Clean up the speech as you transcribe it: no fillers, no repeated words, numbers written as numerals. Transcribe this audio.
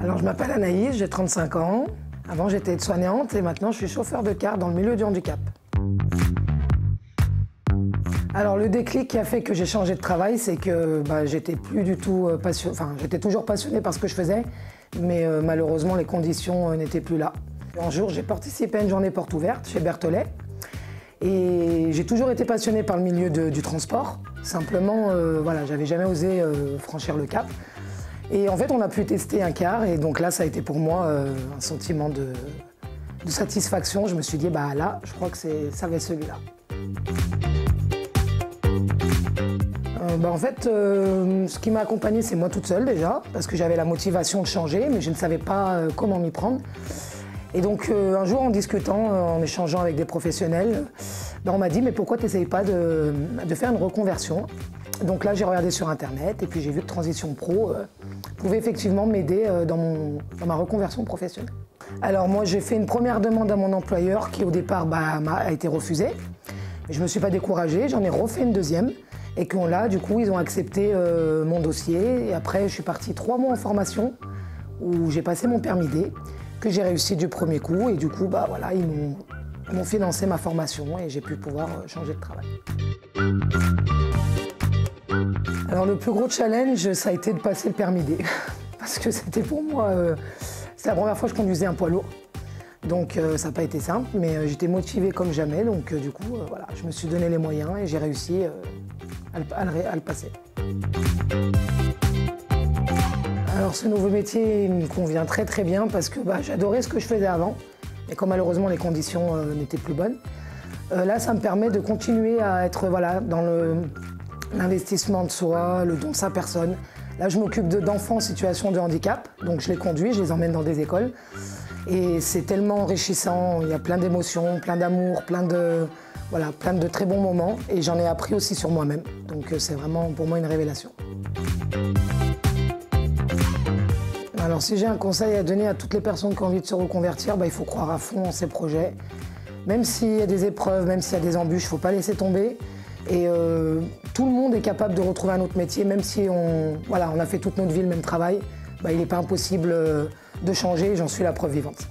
Alors, je m'appelle Anaïs, j'ai 35 ans. Avant, j'étais aide-soignante et maintenant, je suis chauffeur de car dans le milieu du handicap. Alors, le déclic qui a fait que j'ai changé de travail, c'est que j'étais plus du tout passionnée. Enfin, j'étais toujours passionnée par ce que je faisais, mais malheureusement, les conditions n'étaient plus là. Un jour, j'ai participé à une journée porte ouverte chez Berthollet. Et j'ai toujours été passionnée par le milieu du transport. Simplement, voilà, j'avais jamais osé franchir le cap. Et en fait, on a pu tester un car et donc là, ça a été pour moi un sentiment de satisfaction. Je me suis dit, bah là, je crois que ça va être celui-là. En fait, ce qui m'a accompagnée, c'est moi toute seule déjà, parce que j'avais la motivation de changer, mais je ne savais pas comment m'y prendre. Et donc un jour, en discutant, en échangeant avec des professionnels, on m'a dit, mais pourquoi tu n'essayes pas de faire une reconversion? Donc là, j'ai regardé sur Internet et puis j'ai vu que Transition Pro pouvait effectivement m'aider dans ma reconversion professionnelle. Alors moi, j'ai fait une première demande à mon employeur qui, au départ, a été refusée. Mais je ne me suis pas découragée, j'en ai refait une deuxième. Et que là, du coup, ils ont accepté mon dossier. Et après, je suis partie 3 mois en formation où j'ai passé mon permis D, que j'ai réussi du premier coup. Et du coup, voilà, ils m'ont financé ma formation et j'ai pu pouvoir changer de travail. Alors le plus gros challenge, ça a été de passer le permis D. Parce que c'était pour moi, c'est la première fois que je conduisais un poids lourd. Donc ça n'a pas été simple, mais j'étais motivée comme jamais. Donc du coup, voilà, je me suis donné les moyens et j'ai réussi à le passer. Alors ce nouveau métier me convient très très bien parce que j'adorais ce que je faisais avant. Et comme malheureusement les conditions n'étaient plus bonnes, là ça me permet de continuer à être dans l'investissement de soi, le don de sa personne. Là je m'occupe d'enfants en situation de handicap, donc je les conduis, je les emmène dans des écoles. Et c'est tellement enrichissant, il y a plein d'émotions, plein d'amour, plein de très bons moments. Et j'en ai appris aussi sur moi-même, donc c'est vraiment pour moi une révélation. Alors si j'ai un conseil à donner à toutes les personnes qui ont envie de se reconvertir, il faut croire à fond en ses projets. Même s'il y a des épreuves, même s'il y a des embûches, il ne faut pas laisser tomber. Et tout le monde est capable de retrouver un autre métier, même si on a fait toute notre vie le même travail. Il n'est pas impossible de changer, j'en suis la preuve vivante.